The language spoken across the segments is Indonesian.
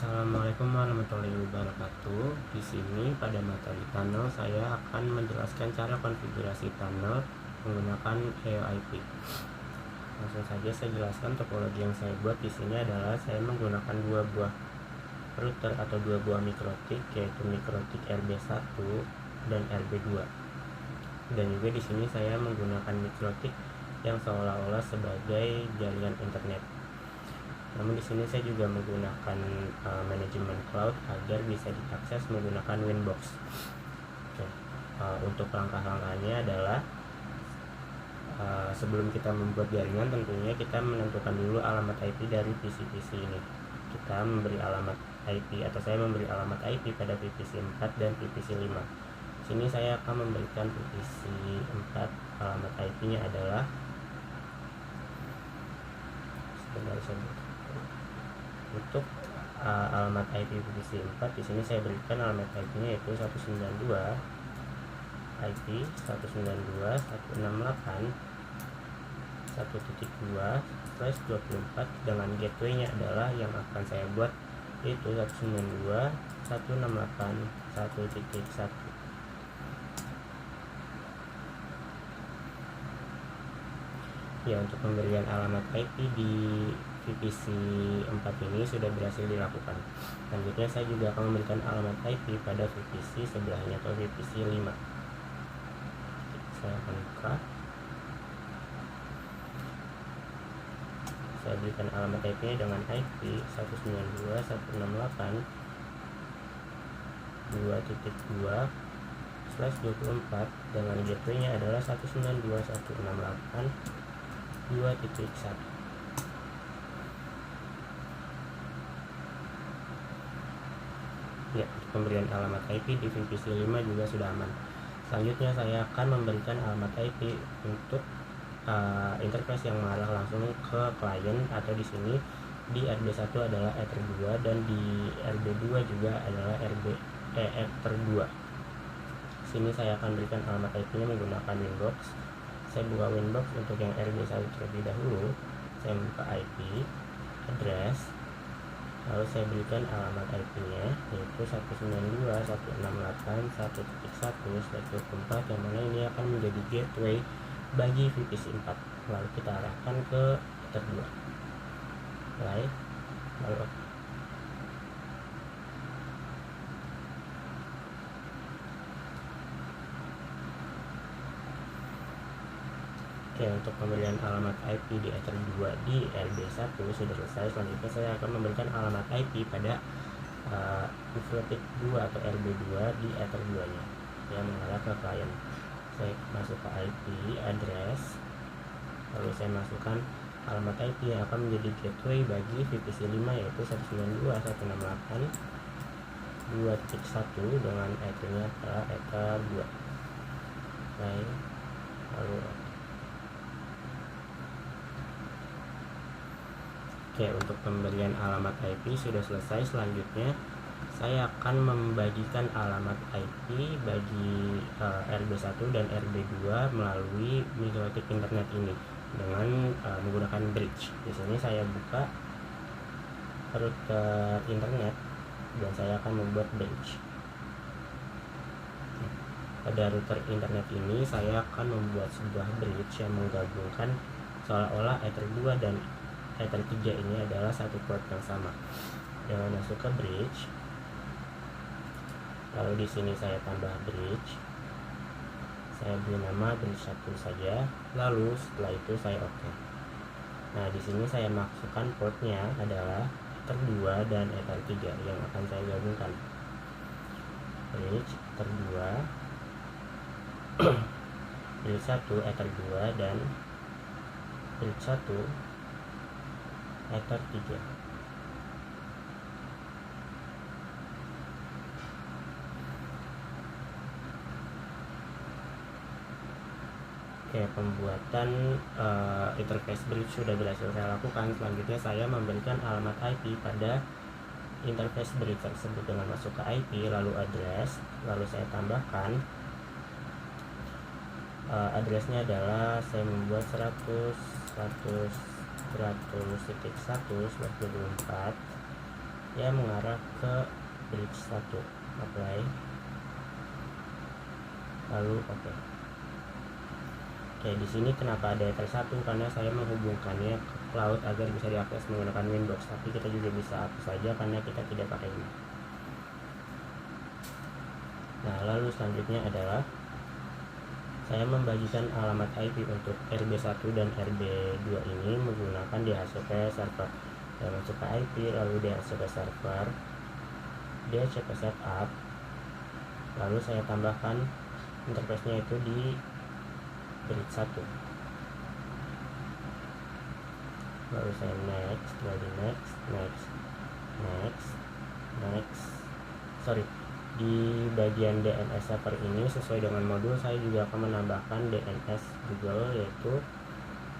Assalamualaikum warahmatullahi wabarakatuh. Di sini pada materi tunnel saya akan menjelaskan cara konfigurasi tunnel menggunakan EOIP. Langsung saja saya jelaskan topologi yang saya buat di sini adalah saya menggunakan dua buah router atau dua buah mikrotik, yaitu mikrotik RB1 dan RB2. Dan juga di sini saya menggunakan mikrotik yang seolah-olah sebagai jaringan internet. Namun di sini saya juga menggunakan manajemen cloud agar bisa diakses menggunakan Winbox. Oke. Untuk langkah-langkahnya adalah sebelum kita membuat jaringan, tentunya kita menentukan dulu alamat IP dari PC-PC ini. Kita memberi alamat IP atau saya memberi alamat IP pada VPC 4 dan VPC 5. Di sini saya akan memberikan VPC 4, alamat IP-nya adalah untuk alamat IP VPC 4 di sini saya berikan alamat IP-nya yaitu 192 IP 192.168.1.2/24 dengan gateway-nya adalah yang akan saya buat yaitu 192.168.1.1. Ya, untuk pemberian alamat IP di VPC 4 ini sudah berhasil dilakukan. Selanjutnya saya juga akan memberikan alamat IP pada VPC sebelahnya atau VPC 5. Saya akan buka. Saya berikan alamat IP-nya dengan IP 192.168.2.2/24 dengan gateway-nya adalah 192.168.2.1. Ya, pemberian alamat IP di VPC 5 juga sudah aman. Selanjutnya saya akan memberikan alamat IP untuk interface yang mengarah langsung ke klien, atau di sini di RB1 adalah Ether 2 dan di RB2 juga adalah Ether 2. Sini saya akan berikan alamat IP-nya menggunakan Winbox. Saya buka Winbox untuk yang RB1 terlebih dahulu. Saya buka IP, address, lalu saya berikan alamat IP-nya yaitu 192.168.1.1/24 yang mana ini akan menjadi gateway bagi VPC 4. Lalu kita arahkan ke Ether 2. Lalu Oke, untuk pemberian alamat IP di Ether 2 di RB1 sudah selesai. Selanjutnya saya akan memberikan alamat IP pada mikrotik 2 atau RB2 di Ether 2 nya yang mengarah ke klien. Saya masuk ke IP address, lalu saya masukkan alamat IP yang akan menjadi gateway bagi VPC 5 yaitu 192.168.2.1 dengan IP-nya adalah Ether 2. Lalu Oke, untuk pemberian alamat IP sudah selesai. Selanjutnya saya akan membagikan alamat IP bagi RB1 dan RB2 melalui mikrotik internet ini dengan menggunakan bridge. Di sini saya buka router internet dan saya akan membuat bridge. Pada router internet ini saya akan membuat sebuah bridge yang menggabungkan seolah-olah Ether 2 dan Ether 3 ini adalah satu port yang sama. Dengan masuk ke bridge, lalu di sini saya tambah bridge, saya beri nama bridge 1 saja, lalu setelah itu saya oke. Nah, di sini saya masukkan portnya adalah Ether 2 dan Ether 3 yang akan saya gabungkan. Bridge Ether 2 bridge 1 Ether 2 dan bridge 1 Ether 3. Oke, pembuatan interface bridge sudah berhasil saya lakukan. Selanjutnya saya memberikan alamat IP pada interface bridge tersebut dengan masuk ke IP, lalu address, lalu saya tambahkan addressnya adalah saya membuat 100.1.1/24 dia mengarah ke bridge 1. Apply, lalu oke. Di sini kenapa ada ether 1? Karena saya menghubungkannya ke cloud agar bisa diakses menggunakan Windows, tapi kita juga bisa hapus saja karena kita tidak pakai ini. Nah, lalu selanjutnya adalah saya membagikan alamat IP untuk RB1 dan RB2 ini menggunakan DHCP server. Saya masuk ke IP, lalu DHCP server, DHCP setup, lalu saya tambahkan interface-nya itu di bridge 1. Lalu saya next, lalu next. Di bagian DNS server ini sesuai dengan modul saya juga akan menambahkan DNS Google yaitu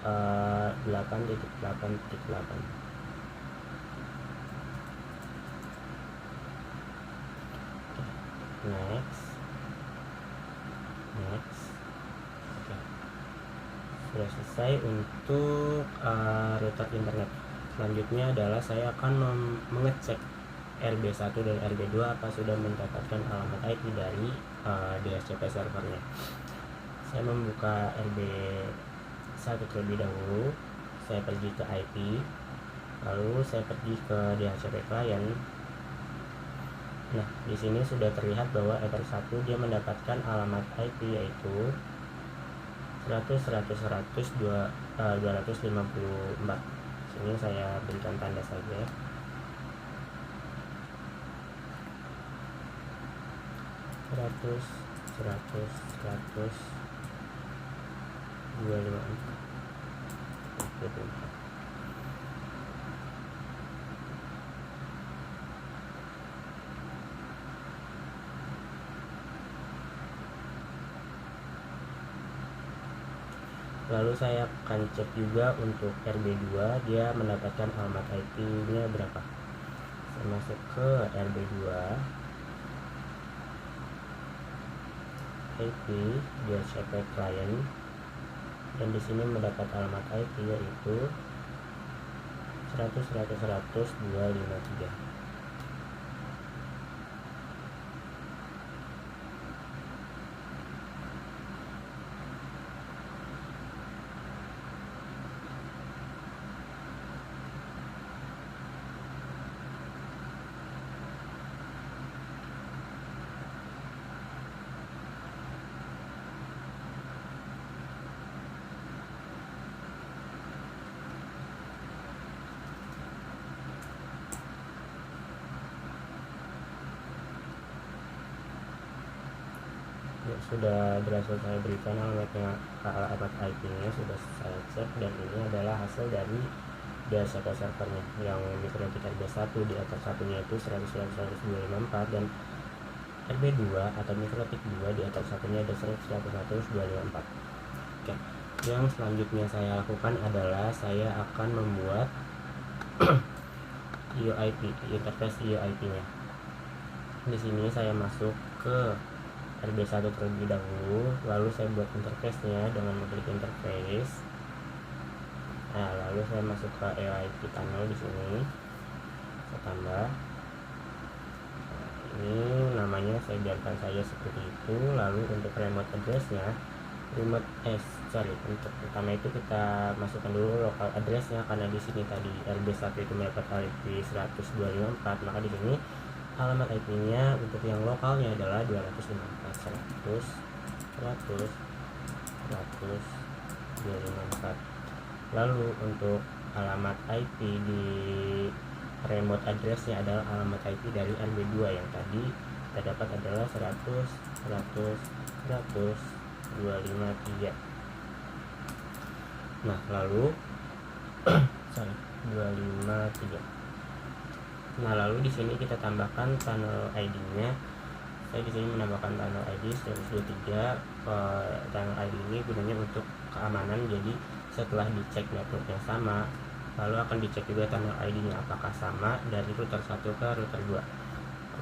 8.8.8. Next. Oke. Sudah selesai untuk router internet. Selanjutnya adalah saya akan mengecek RB1 dan RB2 apa sudah mendapatkan alamat IP dari DHCP servernya. Saya membuka RB1 terlebih dahulu. Saya pergi ke IP, lalu saya pergi ke DHCP client. Nah, di sini sudah terlihat bahwa Ether 1 dia mendapatkan alamat IP yaitu 254. Sini saya berikan tanda saja. 254. Lalu saya akan cek juga untuk RB2 dia mendapatkan alamat IP-nya berapa. Saya masuk ke RB2, IP DHCP client, dan di sini mendapat alamat IP yaitu 100.100.100.253. Sudah berhasil saya berikan alamat IP-nya, sudah saya cek, dan ini adalah hasil dari DHCP servernya yang mikrotik RB1 di Ether 1-nya itu 100.100.254 dan RB2 atau mikrotik 2 di Ether 1-nya ada 100.100.254. Oke, yang selanjutnya saya lakukan adalah saya akan membuat UIP, interface UIP-nya. Di sini saya masuk ke RB1 terlebih dahulu, lalu saya buat interface-nya dengan mengklik interface. Nah, lalu saya masuk ke EIP tunnel di sini. Saya tambah. Nah, ini namanya saya biarkan saja seperti itu. Lalu untuk remote address-nya, untuk pertama itu kita masukkan dulu local address-nya karena di sini tadi RB1 itu mendapat IP 100.254, maka di sini alamat IP-nya untuk yang lokalnya adalah 254. Lalu untuk alamat IP di remote address-nya adalah alamat IP dari RB2 yang tadi kita dapat adalah 100.100.100.253. Nah, lalu 253. Nah, lalu di sini kita tambahkan tunnel ID-nya. Saya di sini menambahkan tunnel ID 123. Tunnel ID ini gunanya untuk keamanan. Jadi setelah dicek networknya sama, lalu akan dicek juga tunnel ID-nya apakah sama dari router 1 ke router 2.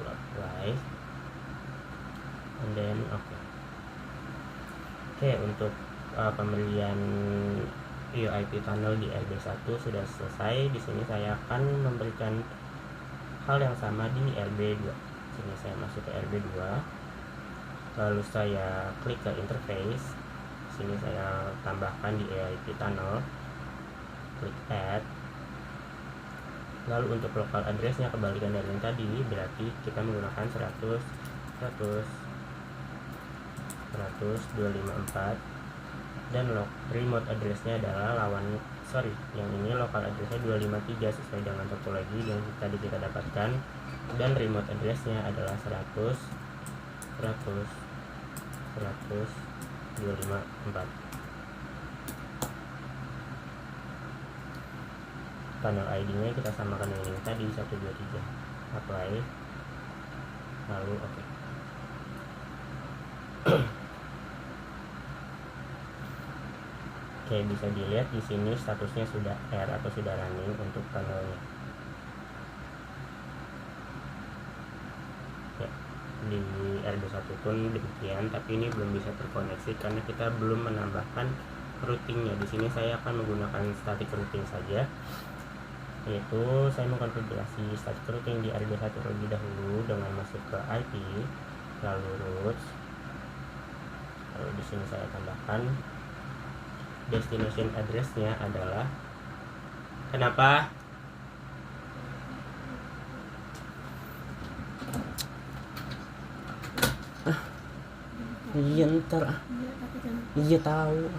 Apply, and then Oke, untuk pembelian UIP tunnel di RB1 sudah selesai. Di sini saya akan memberikan hal yang sama di RB2. Sini saya masuk ke RB2, lalu saya klik ke interface. Sini saya tambahkan di EIP tunnel, klik add. Lalu untuk local addressnya kebalikan dari yang tadi, berarti kita menggunakan 100.254 dan remote addressnya adalah yang ini local addressnya 253 sesuai dengan topologi yang tadi kita dapatkan, dan remote addressnya adalah 100.254. Tunnel ID-nya kita samakan dengan yang tadi 123. Apply, lalu oke. Oke, bisa dilihat di sini statusnya sudah R atau sudah running untuk tunnelnya. Ya, di RB1 pun demikian, tapi ini belum bisa terkoneksi karena kita belum menambahkan routingnya. Di sini saya akan menggunakan static routing saja, yaitu saya mengkonfigurasi static routing di RB1 terlebih dahulu dengan masuk ke IP, lalu routes, lalu di sini saya tambahkan destination address-nya adalah, kenapa? Iya ntar iya tahu.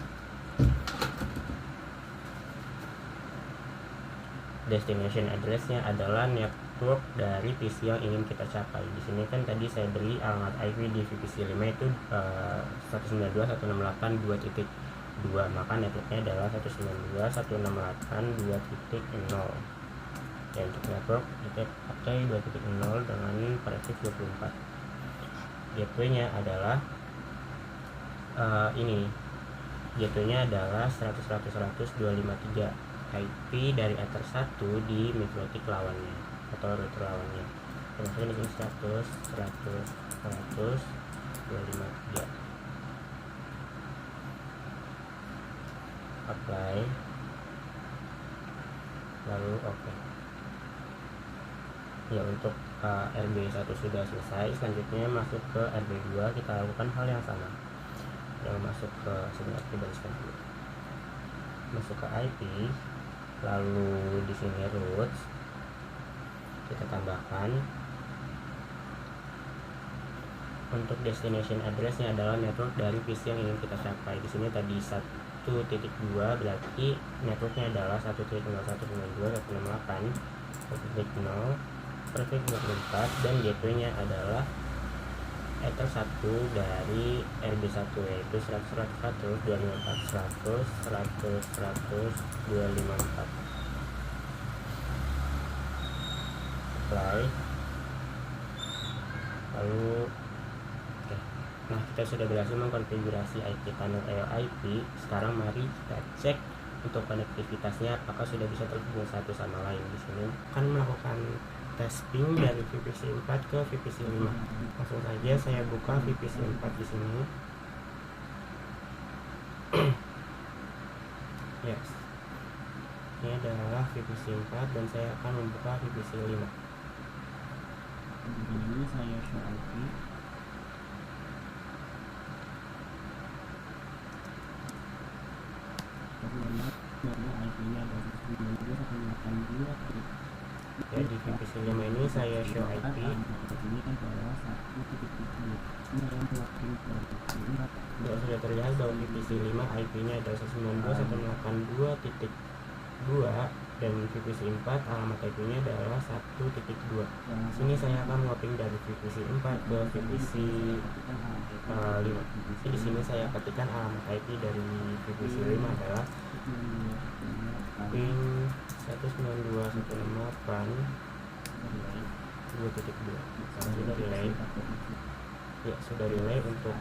Destination address-nya adalah network dari PC yang ingin kita capai. Di sini kan tadi saya beri alamat IP di VPC 5 itu 192.168.2.2, maka networknya adalah 192.168.2.0. Dan untuk network kita pakai 2.0 dengan prefix 24. Gateway-nya adalah gateway-nya adalah 100.100.100.253 IP dari ether 1 di MikroTik lawannya atau router lawannya. Termasuk di sini 100.100.100.253. Apply, lalu oke. Ya, untuk RB1 sudah selesai. Selanjutnya masuk ke RB2, kita lakukan hal yang sama. Yang masuk ke sini bariskan dulu. Masuk ke IP, lalu di sini routes kita tambahkan. Untuk destination address-nya adalah network dari PC yang ingin kita capai. Di sini tadi 1.2 berarti networknya adalah 1.192.168.1.0 prefix 24, dan gateway-nya adalah ether 1 dari RB1 yaitu 100.100.254. Apply, lalu oke. Nah, kita sudah berhasil mengkonfigurasi IP tunnel EIP. Sekarang mari kita cek untuk konektivitasnya apakah sudah bisa terhubung satu sama lain. Di sini akan melakukan testing dari VPC 4 ke VPC 5. Langsung saja saya buka VPC 4 di sini. Yes. Ini adalah VPC 4 dan saya akan membuka VPC 5. Ini saya show IP. IP-nya adalah 192.168.2. Ya, di VPC 5 ini saya show IP. Sudah terlihat bahwa VPC 5 IP-nya adalah 192.168.2 dan VPC 4 alamat IP-nya adalah 1.2. Sini saya akan ngoping dari VPC 4 ke VPC 5. Di sini saya ketikkan alamat IP dari VPC 5 adalah ping 192.168.2.2. Sudah relay. Ya, sudah relay untuk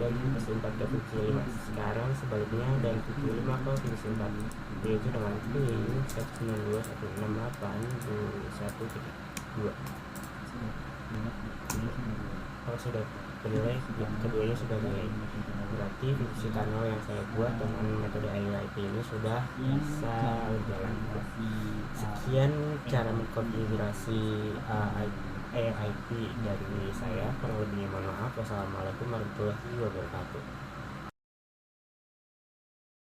dari VPC 4 ke VPC 5. Sekarang sebaliknya dari VPC 5 ke VPC 4, yaitu dengan ping 192.168.1.2. Kalau sudah delay, keduanya sudah delay, berarti fungsi tunnel yang saya buat dengan metode AIP ini sudah bisa berjalan. Sekian cara mengkonfigurasi AIP dari saya. Kurang lebihnya mohon maaf. Wassalamualaikum warahmatullahi wabarakatuh.